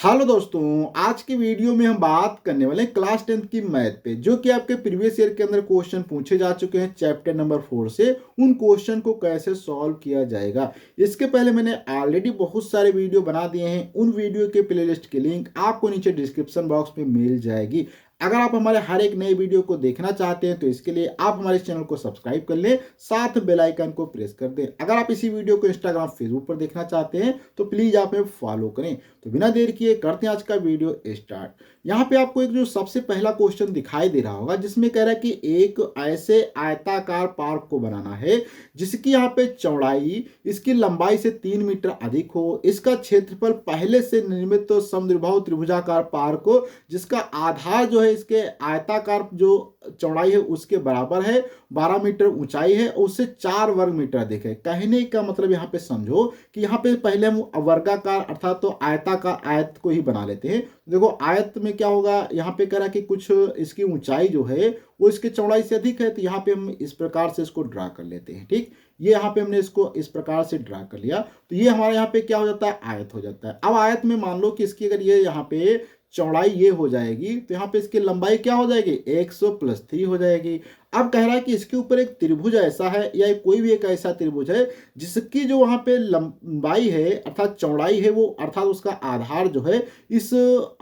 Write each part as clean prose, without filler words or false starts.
Hello दोस्तों, आज की वीडियो में हम बात करने वाले हैं क्लास 10th की मैथ पे, जो कि आपके प्रीवियस ईयर के अंदर क्वेश्चन पूछे जा चुके हैं चैप्टर नंबर 4 से। उन क्वेश्चन को कैसे सॉल्व किया जाएगा, इसके पहले मैंने ऑलरेडी बहुत सारे वीडियो बना दिए हैं। उन वीडियो के प्लेलिस्ट की लिंक आपको नीचे डिस्क्रिप्शन बॉक्स में मिल जाएगी। अगर आप हमारे हर एक नए वीडियो को देखना चाहते हैं तो इसके लिए आप हमारे चैनल को सब्सक्राइब कर लें, साथ बेल आइकन को प्रेस कर दें। अगर आप इसी वीडियो को इंस्टाग्राम फेसबुक पर देखना चाहते हैं तो प्लीज आप हमें फॉलो करें। तो बिना देर किए करते हैं आज का वीडियो स्टार्ट। यहाँ पे आपको एक जो सबसे पहला क्वेश्चन दिखाई दे रहा होगा, जिसमें कह रहा है कि एक ऐसे आयताकार पार्क को बनाना है जिसकी यहाँ पे चौड़ाई इसकी लंबाई से 3 मीटर अधिक हो, इसका क्षेत्रफल पहले से निर्मित तो समद्विबाहु त्रिभुजाकार पार्क हो जिसका आधार जो है इसके आयताकार जो चौड़ाई है उसके बराबर है, 12 मीटर ऊंचाई है और उससे 4 वर्ग मीटर अधिक है। कहने का मतलब यहाँ पे समझो कि यहाँ पे पहले हम वर्गाकार अर्थात तो आयताकार आयत को ही बना लेते हैं। देखो आयत में क्या होगा, यहाँ पे कह रहा कि कुछ इसकी ऊंचाई जो है वो इसके चौड़ाई से अधिक है, तो यहाँ पे हम इस प्रकार से इसको ड्रा कर लेते हैं। ठीक, ये यहाँ पे हमने इसको इस प्रकार से ड्रा कर लिया, तो ये हमारे यहाँ पे क्या हो जाता है, आयत हो जाता है। अब आयत में मान लो कि इसकी अगर ये यहाँ पे चौड़ाई ये हो जाएगी तो यहाँ पे इसकी लंबाई क्या हो जाएगी, 100 + 3 हो जाएगी। अब कह रहा है कि इसके ऊपर एक त्रिभुज ऐसा है या कोई भी एक ऐसा त्रिभुज है जिसकी जो वहां पे लंबाई है अर्थात चौड़ाई है वो अर्थात उसका आधार जो है इस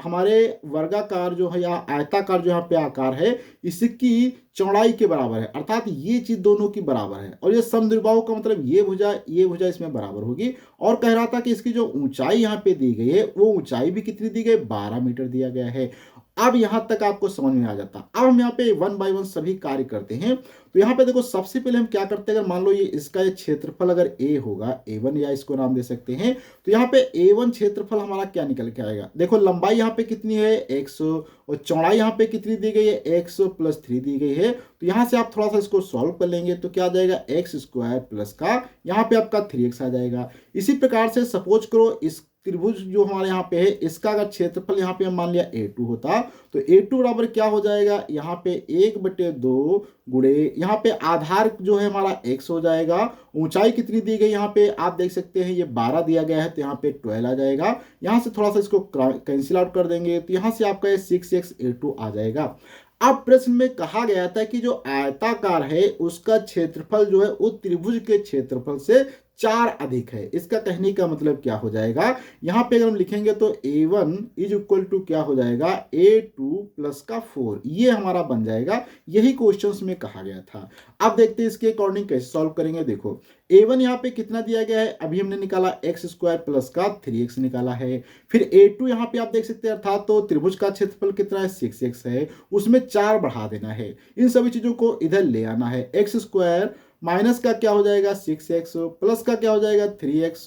हमारे वर्गाकार जो है या आयताकार जो यहाँ पे आकार है इसकी चौड़ाई के बराबर है, अर्थात ये चीज दोनों की बराबर है। और ये समद्विबाहु का मतलब ये भुजा इसमें बराबर होगी। और कह रहा था कि इसकी जो ऊंचाई यहाँ पे दी गई है वो ऊंचाई भी कितनी दी गई, 12 मीटर दिया गया है। अब यहां तक आपको समझ में आ जाता। अब हम यहाँ पे 1 बाय 1 सभी कार्य करते हैं। तो यहाँ पे देखो सबसे पहले हम क्या करते हैं, अगर मान लो ये इसका ये क्षेत्रफल अगर a होगा, a1 या इसको नाम दे सकते हैं, तो यहाँ पे a1 क्षेत्रफल हमारा क्या निकल के आएगा। देखो लंबाई यहाँ पे कितनी है, 100, और चौड़ाई यहाँ पे कितनी दी गई है, 100 + 3 दी गई है। तो यहाँ से आप थोड़ा सा इसको सॉल्व कर लेंगे तो क्या आ जाएगा, x² प्लस का यहाँ पे आपका 3x आ जाएगा। इसी प्रकार से सपोज करो इस त्रिभुज जो हमारे यहाँ पे है इसका अगर क्षेत्रफल यहाँ पे हम मान लिया a2 होता तो a2 बराबर क्या हो जाएगा, यहाँ पे 1/2 गुणे यहाँ पे आधार जो है हमारा x हो जाएगा। ऊंचाई कितनी दी गई यहाँ पे आप देख सकते हैं, ये 12 दिया गया है तो यहाँ पे 12 आ जाएगा। यहाँ से थोड़ा सा इसको कैंसिल आउट कर देंगे तो यहाँ से आपका ये 6x a2 आ जाएगा। अब प्रश्न में कहा गया था कि जो आयताकार है उसका क्षेत्रफल जो है उस त्रिभुज के क्षेत्रफल से 4 अधिक है। इसका कहने का मतलब क्या हो जाएगा, यहाँ पे अगर हम लिखेंगे तो a1 = क्या हो जाएगा, a2 + का 4, ये हमारा बन जाएगा। यही क्वेश्चंस में कहा गया था। अब देखते हैं इसके अकॉर्डिंग कैसे सॉल्व करेंगे। देखो a1 यहाँ पे कितना दिया गया है, अभी हमने निकाला x² प्लस का 3x निकाला है। फिर a2 यहाँ पे आप देख सकते हैं अर्थात तो त्रिभुज का क्षेत्रफल कितना है, 6x है, उसमें 4 बढ़ा देना है। इन सभी चीजों को इधर ले आना है। x² माइनस का क्या हो जाएगा, 6x, प्लस का क्या हो जाएगा 3x,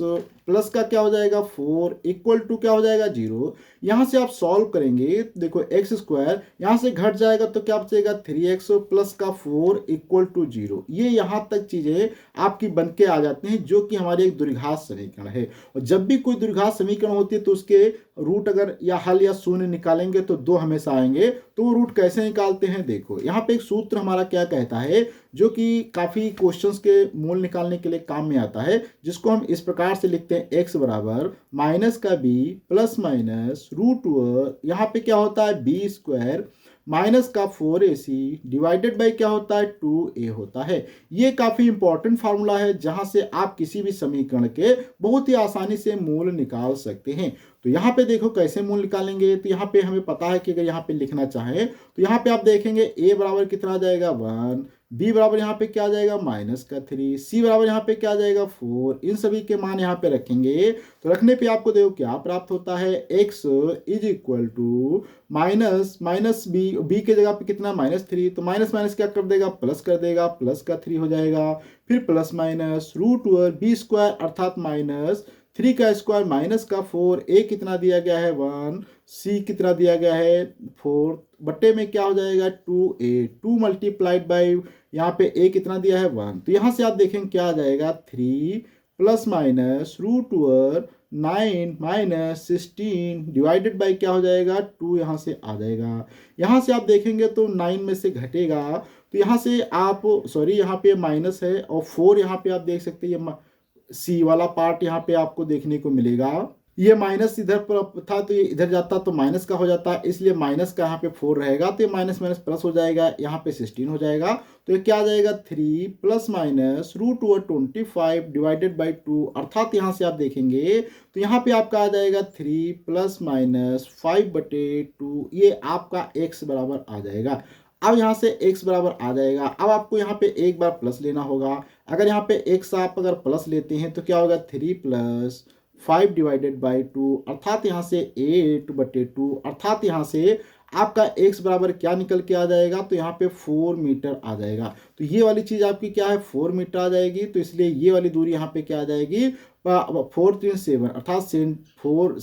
प्लस का क्या हो जाएगा 4 इक्वल टू क्या हो जाएगा 0। यहां से आप सॉल्व करेंगे, देखो x² यहां से घट जाएगा तो क्या बचेगा 3x प्लस का 4 इक्वल टू 0। ये यहां तक चीजें आपकी बन के आ जाती हैं जो कि हमारी एक द्विघात समीकरण है। और जब भी कोई द्विघात समीकरण होती है तो उसके रूट अगर या हल या शून्य निकालेंगे तो 2 हमेशा आएंगे। तो वो रूट कैसे निकालते हैं, देखो यहाँ पे एक सूत्र हमारा क्या कहता है जो कि काफी क्वेश्चंस के मूल निकालने के लिए काम में आता है, जिसको हम इस प्रकार से लिखते हैं x बराबर माइनस का b प्लस माइनस √, यहाँ पे क्या होता है b² माइनस का 4ac डिवाइडेड बाई क्या होता है 2a होता है। ये काफी इंपॉर्टेंट फार्मूला है जहां से आप किसी भी समीकरण के बहुत ही आसानी से मूल निकाल सकते हैं। तो यहाँ पे देखो कैसे मूल निकालेंगे, तो यहाँ पे हमें पता है कि अगर यहाँ पे लिखना चाहें तो यहाँ पे आप देखेंगे a बराबर कितना आ जाएगा 1, b बराबर यहाँ पे क्या आ जाएगा -3, c बराबर यहाँ पे क्या आ जाएगा 4। इन सभी के मान यहाँ पे रखेंगे तो रखने पे आपको देखो क्या प्राप्त होता है, x = माइनस b के जगह पे कितना -3, तो माइनस माइनस क्या कर देगा प्लस कर देगा, प्लस का 3 हो जाएगा। फिर प्लस माइनस √b² अर्थात -3 का स्क्वायर माइनस का 4, a कितना दिया गया है 1, c कितना दिया गया है 4, बट्टे में क्या हो जाएगा 2a, 2 मल्टीप्लाइड बाई यहाँ पे a कितना दिया है 1। तो यहाँ से आप देखेंगे क्या आ जाएगा 3 प्लस माइनस √9 - 16 डिवाइडेड बाई क्या हो जाएगा 2, यहाँ से आ जाएगा। यहाँ से आप देखेंगे तो 9 में से घटेगा तो यहाँ से आप यहाँ पे माइनस है और 4 यहाँ पे आप देख सकते हैं सी वाला पार्ट यहाँ पे आपको देखने को मिलेगा। ये माइनस इधर पर था तो ये इधर जाता तो माइनस का हो जाता, इसलिए माइनस का यहाँ पे 4 रहेगा तो ये माइनस माइनस प्लस हो जाएगा, यहाँ पे 16 हो जाएगा। तो ये क्या आ जाएगा 3 प्लस माइनस √25 डिवाइडेड बाई 2, अर्थात यहाँ से आप देखेंगे तो यहाँ पे आपका आ जाएगा 3 प्लस माइनस 5/2, ये आपका x बराबर आ जाएगा। अब यहाँ से x बराबर आ जाएगा। अब आपको यहाँ पे एक बार प्लस लेना होगा। अगर यहाँ पे x आप अगर प्लस लेते हैं तो क्या होगा 3 प्लस 5 डिवाइडेड बाई 2, अर्थात यहाँ से 8/2, अर्थात यहाँ से आपका x बराबर क्या निकल के आ जाएगा, तो यहाँ पे 4 मीटर आ जाएगा। तो ये वाली चीज आपकी क्या है 4 मीटर आ जाएगी, तो इसलिए ये वाली दूरी यहाँ पे क्या आ जाएगी 4 3 7, अर्थात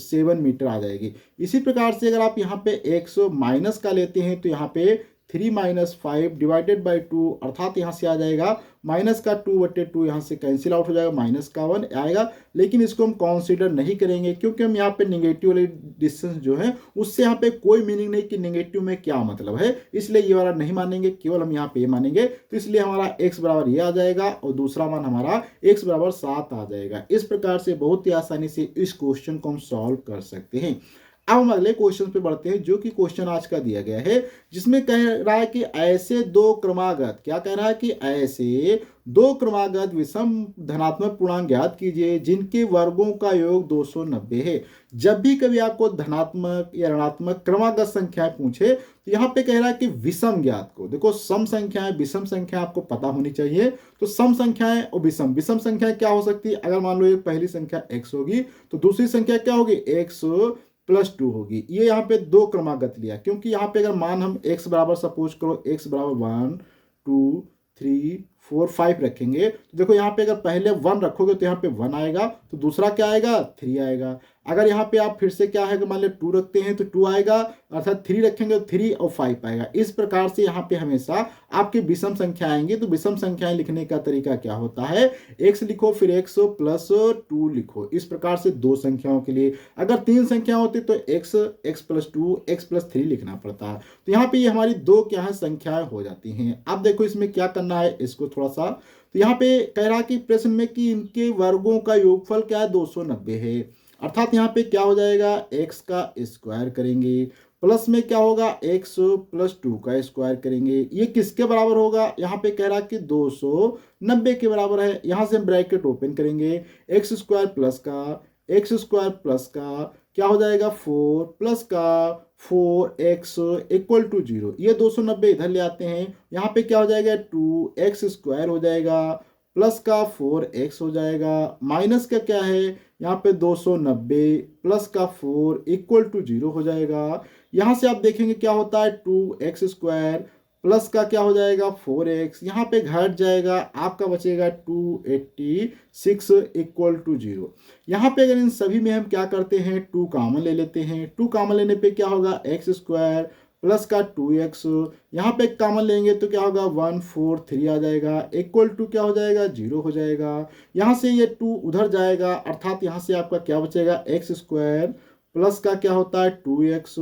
7 मीटर आ जाएगी। इसी प्रकार से अगर आप यहाँ पे x माइनस का लेते हैं तो यहाँ पे 3 माइनस 5 डिवाइडेड बाई 2, अर्थात यहाँ से आ जाएगा माइनस का 2/2, यहाँ से कैंसिल आउट हो जाएगा, माइनस का 1 आएगा। लेकिन इसको हम कंसीडर नहीं करेंगे क्योंकि हम यहाँ पे निगेटिव वाली डिस्टेंस जो है उससे यहाँ पे कोई मीनिंग नहीं कि निगेटिव में क्या मतलब है, इसलिए ये वाला नहीं मानेंगे, केवल हम यहाँ पे ये मानेंगे। तो इसलिए हमारा x बराबर ये आ जाएगा और दूसरा मान हमारा x बराबर 7 आ जाएगा। इस प्रकार से बहुत ही आसानी से इस क्वेश्चन को हम सॉल्व कर सकते हैं। अब हम अगले क्वेश्चन पे बढ़ते हैं जो कि क्वेश्चन आज का दिया गया है, जिसमें कह रहा है कि ऐसे दो क्रमागत, क्या कह रहा है कि ऐसे दो क्रमागत विषम धनात्मक पूर्णांक ज्ञात कीजिए जिनके वर्गों का योग 290 है। जब भी कभी आपको धनात्मक या ऋणात्मक क्रमागत संख्याएं पूछे तो यहाँ पे कह रहा है कि विषम ज्ञात को, देखो सम संख्याएं विषम संख्या आपको पता होनी चाहिए। तो सम संख्याएं और विषम संख्याएं क्या हो सकती है, अगर मान लो एक पहली संख्या x होगी तो दूसरी संख्या क्या होगी x +2 होगी। ये यहाँ पे दो क्रमागत लिया क्योंकि यहाँ पे अगर मान हम x बराबर सपोज करो x बराबर 1 2 3 4 5 रखेंगे तो देखो यहाँ पे अगर पहले 1 रखोगे तो यहाँ पे 1 आएगा, तो दूसरा क्या आएगा 3 आएगा। अगर यहाँ पे आप फिर से क्या है मान लो 2 रखते हैं तो 2 आएगा, अर्थात 3 रखेंगे तो 3 और 5 आएगा। इस प्रकार से यहाँ पे हमेशा आपकी विषम संख्या आएंगी। तो विषम संख्याएं लिखने का तरीका क्या होता है, x लिखो फिर x +2 लिखो। इस प्रकार से दो संख्याओं के लिए, अगर तीन संख्या होती तो x +2 x +3 लिखना पड़ता। तो यहाँ पे ये हमारी दो क्या है संख्याएं हो जाती हैं। अब देखो इसमें क्या करना है, इसको थोड़ा सा, तो यहाँ पे कह रहा कि प्रश्न में कि इनके वर्गों का योगफल क्या है 290 है, अर्थात यहाँ पे क्या हो जाएगा x का स्क्वायर करेंगे, प्लस में क्या होगा x +2 का स्क्वायर करेंगे। ये किसके बराबर होगा, यहाँ पे कह रहा कि 290 के बराबर है। यहाँ से हम ब्रैकेट ओपन करेंगे, x स्क्वायर प्लस का क्या हो जाएगा 4 प्लस का 4x = 0। ये 290 इधर ले आते हैं, यहाँ पे क्या हो जाएगा 2x स्क्वायर हो जाएगा प्लस का 4x हो जाएगा, माइनस का क्या है यहाँ पे 290 प्लस का 4 = 0 हो जाएगा। यहाँ से आप देखेंगे क्या होता है 2x स्क्वायर प्लस का क्या हो जाएगा 4x, यहाँ पे घट जाएगा, आपका बचेगा 286 = 0। यहाँ पे अगर इन सभी में हम क्या करते हैं 2 कॉमन ले लेते हैं, 2 कॉमन लेने पे क्या होगा x स्क्वायर प्लस का 2x, यहाँ पे कॉमन लेंगे तो क्या होगा 143 आ जाएगा, = क्या हो जाएगा 0 हो जाएगा। यहाँ से ये 2 उधर जाएगा, अर्थात यहाँ से आपका क्या बचेगा x स्क्वायर प्लस का क्या होता है 2x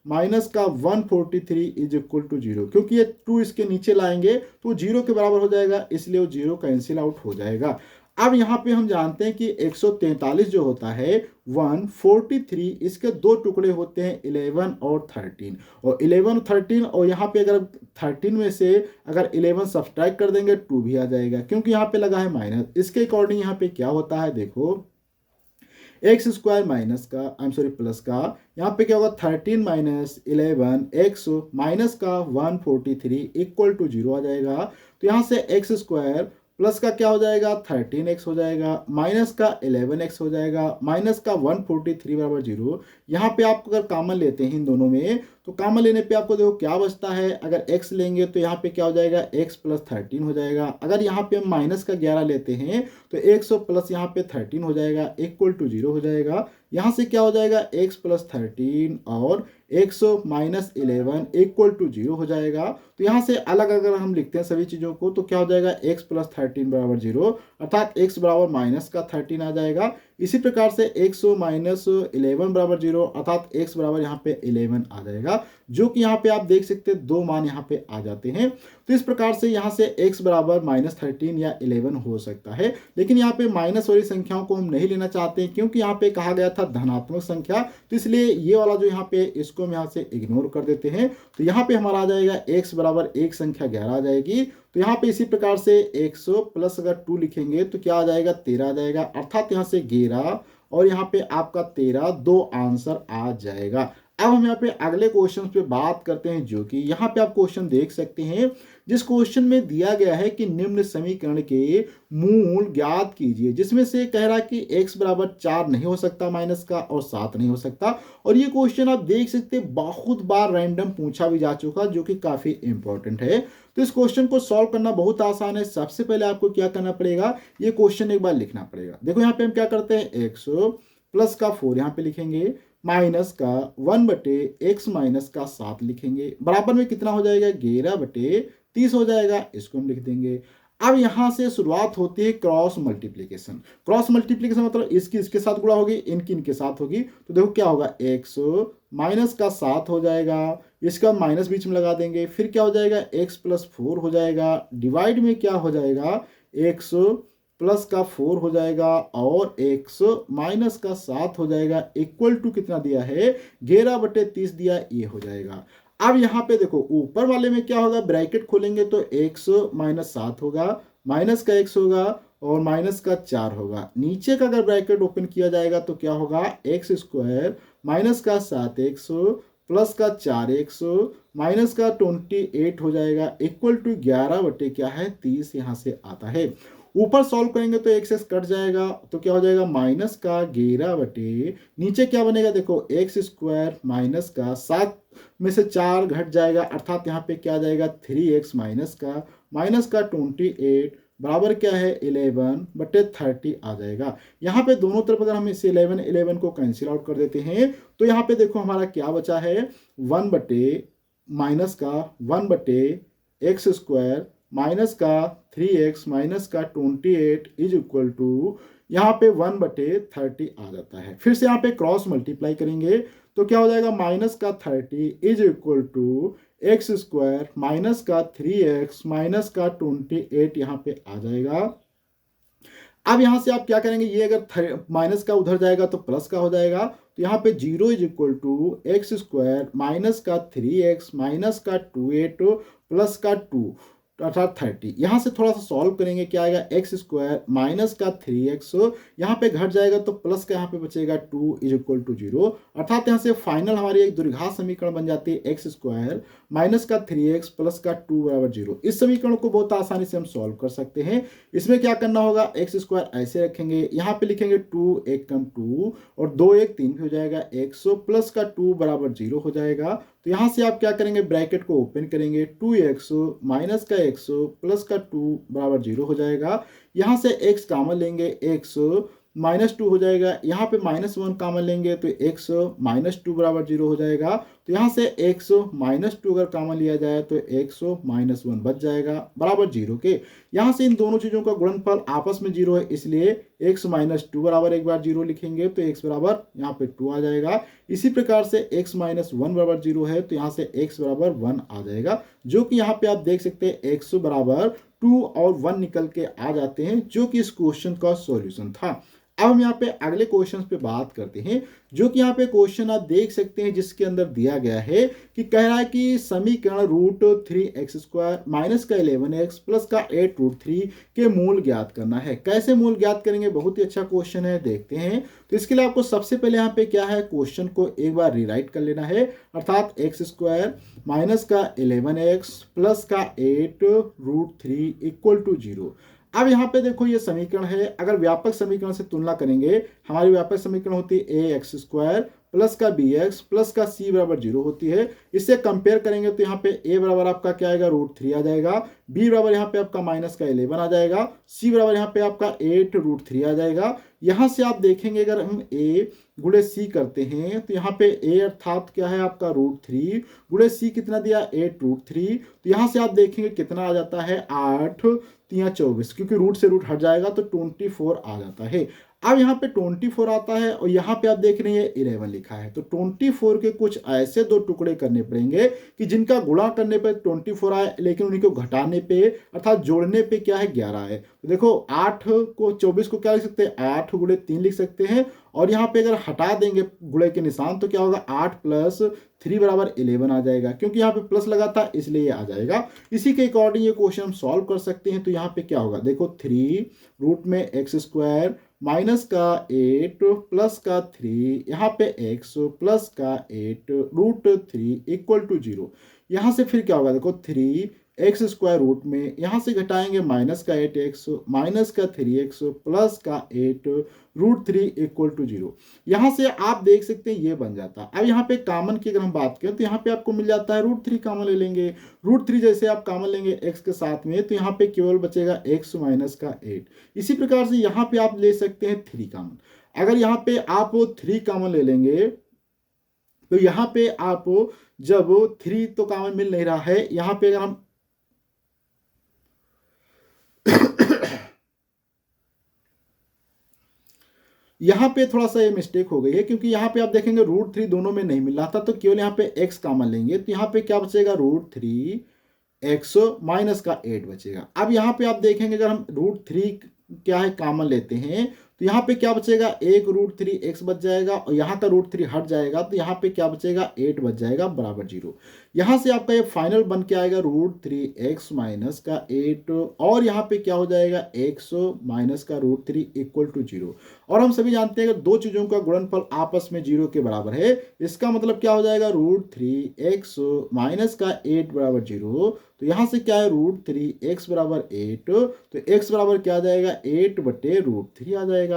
माइनस का 143 = 0। क्योंकि ये 2 इसके नीचे लाएंगे तो 0 के बराबर हो जाएगा, इसलिए वो 0 कैंसिल आउट हो जाएगा। अब यहाँ पे हम जानते हैं कि 143 जो होता है 143, इसके दो टुकड़े होते हैं 11 और 13, और 11 और 13, और यहाँ पे अगर 13 में से अगर 11 सब्सट्रैक्ट कर देंगे 2 भी आ जाएगा क्योंकि यहाँ पे लगा है माइनस। इसके अकॉर्डिंग यहाँ पे क्या होता है, देखो x स्क्वायर माइनस का प्लस का, यहाँ पे क्या होगा 13 - 11 x माइनस का 143 = 0 आ जाएगा। तो यहाँ से x स्क्वायर प्लस का क्या हो जाएगा 13x हो जाएगा, माइनस का 11x हो जाएगा, माइनस का 143 = 0। यहाँ पे आप अगर कॉमन लेते हैं इन दोनों में तो कॉमन लेने पे आपको देखो क्या बचता है, अगर x लेंगे तो यहाँ पे क्या हो जाएगा x + 13 हो जाएगा। अगर यहाँ पे हम माइनस का 11 लेते हैं तो x प्लस यहाँ पे 13 हो जाएगा, = 0 हो जाएगा। यहाँ से क्या हो जाएगा x + 13 और x - 11 = 0 हो जाएगा। तो यहाँ से अलग अगर हम लिखते हैं सभी चीज़ों को तो क्या हो जाएगा x + 13 = 0, अर्थात x बराबर -13 आ जाएगा। इसी प्रकार से x माइनस 11 बराबर 0 अर्थात x बराबर यहाँ पे 11 आ जाएगा, जो कि यहाँ पे आप देख सकते हैं दो मान यहाँ पे आ जाते हैं। तो इस प्रकार से यहाँ से x बराबर -13 या 11 हो सकता है, लेकिन यहाँ पे माइनस वाली संख्याओं को हम नहीं लेना चाहते हैं क्योंकि यहाँ पे कहा गया था धनात्मक संख्या, तो इसलिए ये वाला जो यहाँ पे इसको हम यहाँ से इग्नोर कर देते हैं। तो यहाँ पे हमारा आ जाएगा x बराबर एक संख्या 11 आ जाएगी। तो यहाँ पे इसी प्रकार से 100 प्लस अगर 2 लिखेंगे तो क्या आ जाएगा 13 आ जाएगा, अर्थात यहाँ से 11 और यहाँ पे आपका 13 दो आंसर आ जाएगा। अब हम यहाँ पे अगले क्वेश्चन पे बात करते हैं, जो कि यहाँ पे आप क्वेश्चन देख सकते हैं, जिस क्वेश्चन में दिया गया है कि निम्न समीकरण के मूल ज्ञात कीजिए, जिसमें से कह रहा है कि x बराबर 4 नहीं हो सकता माइनस का और 7 नहीं हो सकता। और ये क्वेश्चन आप देख सकते हैं बहुत बार रैंडम पूछा भी जा चुका, जो कि काफी इंपॉर्टेंट है। तो इस क्वेश्चन को सॉल्व करना बहुत आसान है। सबसे पहले आपको क्या करना पड़ेगा, ये क्वेश्चन एक बार लिखना पड़ेगा। देखो यहाँ पे हम क्या करते हैं, x प्लस का 4 यहाँ पे लिखेंगे, माइनस का 1 बटे x माइनस का 7 लिखेंगे, बराबर में कितना हो जाएगा 11 बटे 30 हो जाएगा, इसको हम लिख देंगे। अब यहां से शुरुआत होती है क्रॉस मल्टीप्लीकेशन। क्रॉस मल्टीप्लीकेशन मतलब इसकी इसके साथ गुणा होगी, इनकी इनके साथ होगी। तो देखो क्या होगा, x माइनस का 7 हो जाएगा, इसका माइनस बीच में लगा देंगे, फिर क्या हो जाएगा x प्लस 4 हो जाएगा, डिवाइड में क्या हो जाएगा x प्लस का 4 हो जाएगा और x माइनस का 7 हो जाएगा, इक्वल टू कितना दिया है 11 बटे 30 दिया, ये हो जाएगा। अब यहाँ पे देखो ऊपर वाले में क्या होगा, ब्रैकेट खोलेंगे तो x माइनस 7 होगा, माइनस का x होगा और माइनस का 4 होगा। नीचे का अगर ब्रैकेट ओपन किया जाएगा तो क्या होगा, एक्स स्क्वायर माइनस का 7x प्लस का 4x माइनस का 28 हो जाएगा, इक्वल टू 11 बटे क्या है 30 यहाँ से आता है। ऊपर सॉल्व करेंगे तो x कट जाएगा, तो क्या हो जाएगा माइनस का 11 बटे नीचे क्या बनेगा, देखो एक्स स्क्वायर माइनस का 7 में से 4 घट जाएगा, अर्थात यहाँ पे क्या आ जाएगा 3x माइनस का 28 बराबर क्या है 11 बटे 30 आ जाएगा। यहाँ पे दोनों तरफ अगर हम इस 11 को कैंसिल आउट कर देते हैं तो यहाँ पे देखो हमारा क्या बचा है 1 बटे एक्स स्क्वायर माइनस का 3x माइनस का 28 इज इक्वल टू यहाँ पे 1 बटे 30 आ जाता है। फिर से यहाँ पे क्रॉस मल्टीप्लाई करेंगे तो क्या हो जाएगा माइनस का 30 is equal to X square minus का 3x माइनस का 28 यहाँ पे आ जाएगा। अब यहां से आप क्या करेंगे, ये अगर माइनस का उधर जाएगा तो प्लस का हो जाएगा, तो यहाँ पे 0 is equal to X square minus का 3x माइनस का 28 प्लस का 2 अर्थात 30। यहाँ से थोड़ा सा सॉल्व करेंगे, क्या आएगा एक्स स्क्वायर माइनस का 3x यहाँ पे घट जाएगा तो प्लस का यहाँ पे बचेगा 2 इज इक्वल टू 0, अर्थात यहाँ से फाइनल हमारी एक द्विघात समीकरण बन जाती है एक्स स्क्वायर माइनस का 3x प्लस का 2 बराबर 0। इस समीकरण को बहुत आसानी से हम सॉल्व कर सकते हैं। इसमें क्या करना होगा, एक्स स्क्वायर ऐसे रखेंगे, यहाँ पे लिखेंगे 2 1 कम 2 और 2 1 3 भी हो जाएगा, x प्लस का 2 बराबर 0 हो जाएगा। तो यहाँ से आप क्या करेंगे, ब्रैकेट को ओपन करेंगे, 2x माइनस का x प्लस का 2 बराबर 0 हो जाएगा। यहाँ से x कॉमन लेंगे, x माइनस 2 हो जाएगा, यहाँ पे -1 कॉमन लेंगे तो x -2 बराबर 0 हो जाएगा। तो यहाँ से x -2 अगर कॉमन लिया जाए तो x -1 बच जाएगा बराबर 0 के। यहाँ से इन दोनों चीज़ों का गुणनफल आपस में 0 है, इसलिए x -2 बराबर एक बार 0 लिखेंगे तो x बराबर यहाँ पे 2 आ जाएगा। इसी प्रकार से x -1 बराबर 0 है तो यहाँ से x बराबर 1 आ जाएगा, जो कि यहाँ पे आप देख सकते हैं x बराबर 2 और 1 निकल के आ जाते हैं, जो कि इस क्वेश्चन का सॉल्यूशन था। अब हम यहाँ पे अगले क्वेश्चन पे बात करते हैं, जो कि यहाँ पे क्वेश्चन आप देख सकते हैं, जिसके अंदर दिया गया है कि कह रहा है कि समीकरण √3x² माइनस का 11x प्लस का 8√3 के मूल ज्ञात करना है। कैसे मूल ज्ञात करेंगे, बहुत ही अच्छा क्वेश्चन है, देखते हैं। तो इसके लिए आपको सबसे पहले यहाँ पे क्या है, क्वेश्चन को एक बार रिराइट कर लेना है, अर्थात x² माइनस का 11x प्लस का 8√3 इक्वल टू 0। अब यहाँ पे देखो ये समीकरण है, अगर व्यापक समीकरण से तुलना करेंगे, हमारी व्यापक समीकरण होती है ax² प्लस का bx प्लस का c बराबर 0 होती है। इससे कंपेयर करेंगे तो यहाँ पे a बराबर आपका क्या आएगा √3 आ जाएगा, b बराबर यहाँ पे आपका माइनस का 11 आ जाएगा, c बराबर यहाँ पे आपका 8√3 आ जाएगा। यहाँ से आप देखेंगे अगर हम a गुणे c करते हैं तो यहाँ पे a अर्थात क्या है आपका √3 गुणे c कितना दिया 8√3, तो यहाँ से आप देखेंगे कितना आ जाता है 8 3 24, क्योंकि रूट से रूट हट जाएगा तो 24 आ जाता है। अब यहाँ पे 24 आता है और यहाँ पे आप देख रहे हैं 11 लिखा है, तो 24 के कुछ ऐसे दो टुकड़े करने पड़ेंगे कि जिनका गुणा करने पे 24 आए, लेकिन उन्हीं को घटाने पे अर्थात जोड़ने पे क्या है 11 है। तो देखो 8 को 24 को क्या लिख सकते हैं, 8 गुणे 3 लिख सकते हैं, और यहाँ पे अगर हटा देंगे गुणे के निशान तो क्या होगा 8 प्लस 3 बराबर 11 आ जाएगा, क्योंकि यहाँ पे प्लस लगा था इसलिए ये आ जाएगा। इसी के अकॉर्डिंग ये क्वेश्चन हम सॉल्व कर सकते हैं। तो यहाँ पे क्या होगा, देखो 3 रूट में एक्स स्क्वायर माइनस का 8 प्लस का 3, यहाँ पे x प्लस का 8 रूट 3 इक्वल टू 0। यहाँ से फिर क्या होगा, देखो 3x स्क्वायर रूट में यहाँ से घटाएंगे माइनस का 8x माइनस का 3x प्लस का 8 रूट 3 इक्वल टू 0। यहाँ से आप देख सकते हैं ये बन जाता है। अब यहाँ पे कॉमन की अगर हम बात करें तो यहाँ पे आपको मिल जाता है रूट 3 कॉमन ले लेंगे। रूट 3 जैसे आप कॉमन लेंगे x के साथ में तो यहाँ पे केवल बचेगा x माइनस का 8। इसी प्रकार से यहाँ पे आप ले सकते हैं 3 कॉमन। अगर यहाँ पे आप 3 कॉमन ले लेंगे तो यहाँ पे आप जब 3 तो कॉमन मिल नहीं रहा है, यहाँ पे अगर हम यहाँ पे थोड़ा सा ये मिस्टेक हो गई है, क्योंकि यहाँ पे आप देखेंगे रूट 3 दोनों में नहीं मिल रहा था, तो केवल यहाँ पे x कॉमन लेंगे तो यहाँ पे क्या बचेगा रूट 3 एक्स माइनस का 8 बचेगा। अब यहाँ पे आप देखेंगे अगर हम रूट 3 क्या है कॉमन लेते हैं तो यहाँ पे क्या बचेगा, एक रूट 3 एक्स बच जाएगा और यहाँ का रूट 3 हट जाएगा तो यहाँ पे क्या बचेगा 8 बच जाएगा बराबर 0। यहाँ से आपका ये फाइनल बन के आएगा रूट 3 एक्स माइनस का 8 और यहाँ पे क्या हो जाएगा एक्स माइनस का रूट 3 इक्वल टू 0। और हम सभी जानते हैं अगर दो चीजों का गुणनफल आपस में 0 के बराबर है, इसका मतलब क्या हो जाएगा रूट 3 एक्स माइनस का 8 बराबर 0। तो यहाँ से क्या है रूट 3 एक्स बराबर 8, तो एक्स बराबर क्या आ जाएगा 8 बटे रूट 3 आ जाएगा।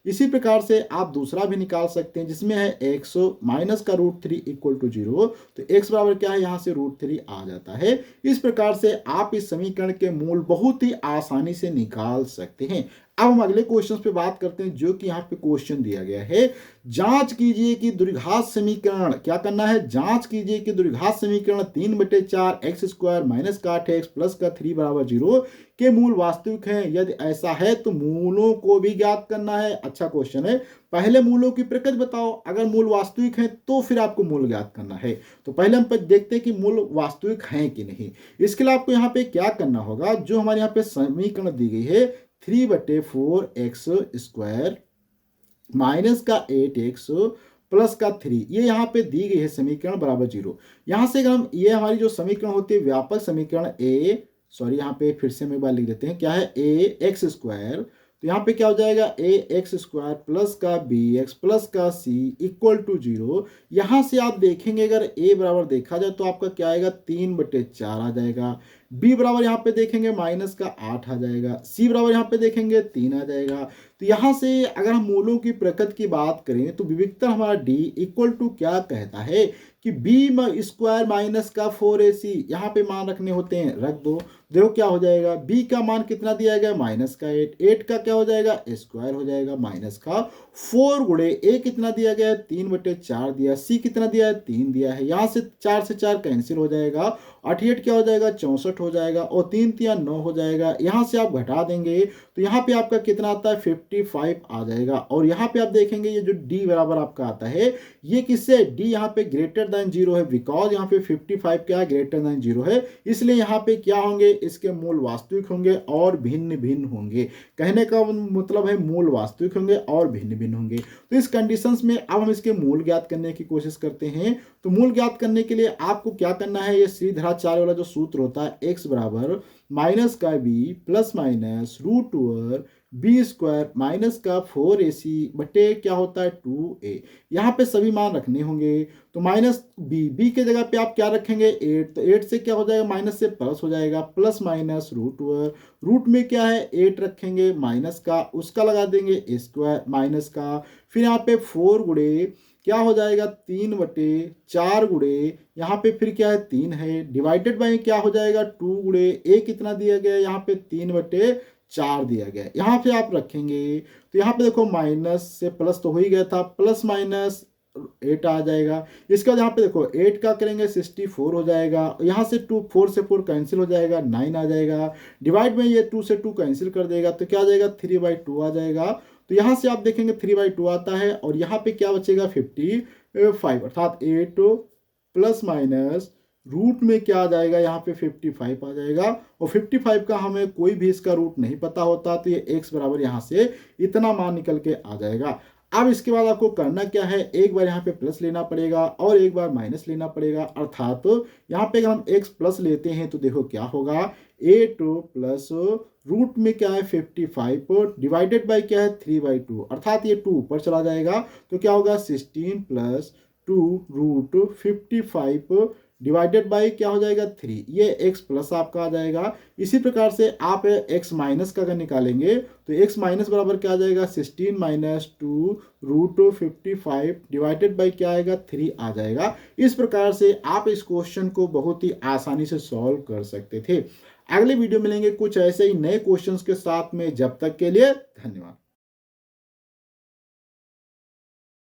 इसी प्रकार से आप दूसरा भी निकाल सकते हैं जिसमें है एक्स माइनस का रूट 3 इक्वल टू 0, तो एक्स बराबर क्या है यहाँ से रूट 3 आ जाता है। इस प्रकार से आप इस समीकरण के मूल बहुत ही आसानी से निकाल सकते हैं। अब हम अगले क्वेश्चन पे बात करते हैं जो कि यहाँ पे क्वेश्चन दिया गया है, जांच कीजिए कि द्विघात समीकरण, क्या करना है, जांच कीजिए कि द्विघात समीकरण 3/4 एक्स स्क्वायर माइनस का 8x प्लस का 3 बराबर 0 के मूल वास्तविक हैं। यदि ऐसा है तो मूलों को भी ज्ञात करना है। अच्छा क्वेश्चन है, पहले मूलों की प्रकृति बताओ, अगर मूल वास्तविक है तो फिर आपको मूल ज्ञात करना है। तो पहले हम देखते हैं कि मूल वास्तविक हैं कि नहीं। इसके लिए आपको यहाँ पे क्या करना होगा, जो हमारे यहाँ पे समीकरण दी गई है 3/4 एक्स स्क्वायर माइनस का 8x प्लस का 3, ये यहाँ पे दी गई है समीकरण बराबर 0। यहाँ से अगर हम ये हमारी जो समीकरण होती है व्यापक समीकरण यहाँ पे फिर से हम एक बार लिख देते हैं, क्या है ए एक्स स्क्वायर, तो यहाँ पे क्या हो जाएगा ए एक्स स्क्वायर प्लस का बी एक्स प्लस का सी इक्वल टू 0। यहाँ से आप देखेंगे अगर ए बराबर देखा जाए तो आपका क्या आएगा 3/4 आ जाएगा, बी बराबर यहाँ पे देखेंगे माइनस का 8 आ जाएगा, सी बराबर यहाँ पे देखेंगे 3 आ जाएगा। तो यहाँ से अगर हम मूलों की प्रकृति की बात करें तो विविक्तर हमारा डी इक्वल टू क्या कहता है कि बी स्क्वायर माइनस का 4ac, यहाँ पे मान रखने होते हैं, रख दो। देखो क्या हो जाएगा, b का मान कितना दिया गया माइनस का 8 का क्या हो जाएगा स्क्वायर हो जाएगा माइनस का 4 गुणे a कितना दिया गया है 3/4 दिया, c कितना दिया है 3 दिया है। यहाँ से 4 से 4 कैंसिल हो जाएगा, 88 क्या हो जाएगा 64 हो जाएगा और 3 3 9 हो जाएगा। यहाँ से आप घटा देंगे तो यहाँ पे आपका कितना आता है 55 आ जाएगा। और यहाँ पे आप देखेंगे ये जो d बराबर आपका आता है ये किससे, d यहाँ पे ग्रेटर देन 0 है, बिकॉज यहाँ पे 55 क्या है ग्रेटर देन 0 है, इसलिए यहाँ पे क्या होंगे इसके मूल वास्तविक होंगे और भिन्न भिन्न होंगे। कहने का मतलब है मूल वास्तविक होंगे और भिन्न भिन्न होंगे। तो इस कंडीशंस में अब हम इसके मूल ज्ञात करने की कोशिश करते हैं। तो मूल ज्ञात करने के लिए आपको क्या करना है, ये सीधाचार्य वाला जो सूत्र होता है x बराबर माइनस का b plus minus root over B square minus का 4ac बटे क्या होता है 2a, यहाँ पे सभी मान रखने होंगे। तो माइनस बी के जगह पे आप क्या रखेंगे 8, तो 8 से क्या हो जाएगा माइनस से प्लस हो जाएगा, plus minus root over root में क्या है 8 रखेंगे माइनस का, उसका लगा देंगे स्क्वायर माइनस का, फिर यहाँ पे 4 गुणे क्या हो जाएगा 3/4 गुणे यहाँ पे फिर क्या है 3 है, डिवाइडेड बाई क्या हो जाएगा 2 गुणे ए कितना दिया गया है यहाँ पे 3/4 दिया गया है। यहाँ पे आप रखेंगे तो यहाँ पे देखो माइनस से प्लस तो हो ही गया था, प्लस माइनस 8 आ जाएगा। इसके बाद यहाँ पे देखो 8 का करेंगे 64 हो जाएगा, यहाँ से 4 से 4 कैंसिल हो जाएगा 9 आ जाएगा, डिवाइड में ये 2 से 2 कैंसिल कर देगा तो क्या आ जाएगा 3/2 आ जाएगा। तो यहाँ से आप देखेंगे 3/2 आता है और यहाँ पे क्या बचेगा 55, अर्थात 8 प्लस माइनस रूट में क्या आ जाएगा, यहाँ पे 55 आ जाएगा। और 55 का हमें कोई भी इसका रूट नहीं पता होता, तो ये x बराबर यहाँ से इतना मान निकल के आ जाएगा। अब इसके बाद आपको करना क्या है, एक बार यहाँ पे प्लस लेना पड़ेगा और एक बार माइनस लेना पड़ेगा, अर्थात तो यहाँ पे अगर हम x प्लस लेते हैं तो देखो क्या होगा, 8 प्लस रूट में क्या है 55 डिवाइडेड बाई क्या है 3/2, अर्थात ये 2 ऊपर चला जाएगा तो क्या होगा 16 प्लस 2 रूट 55 डिवाइडेड बाई क्या हो जाएगा 3, ये x प्लस आपका आ जाएगा। इसी प्रकार से आप x माइनस का अगर निकालेंगे तो x माइनस बराबर क्या आ जाएगा 16 माइनस 2 रूट 55 डिवाइडेड बाई क्या आएगा 3 आ जाएगा। इस प्रकार से आप इस क्वेश्चन को बहुत ही आसानी से सॉल्व कर सकते थे। अगले वीडियो मिलेंगे कुछ ऐसे ही नए क्वेश्चंस के साथ में, जब तक के लिए धन्यवाद।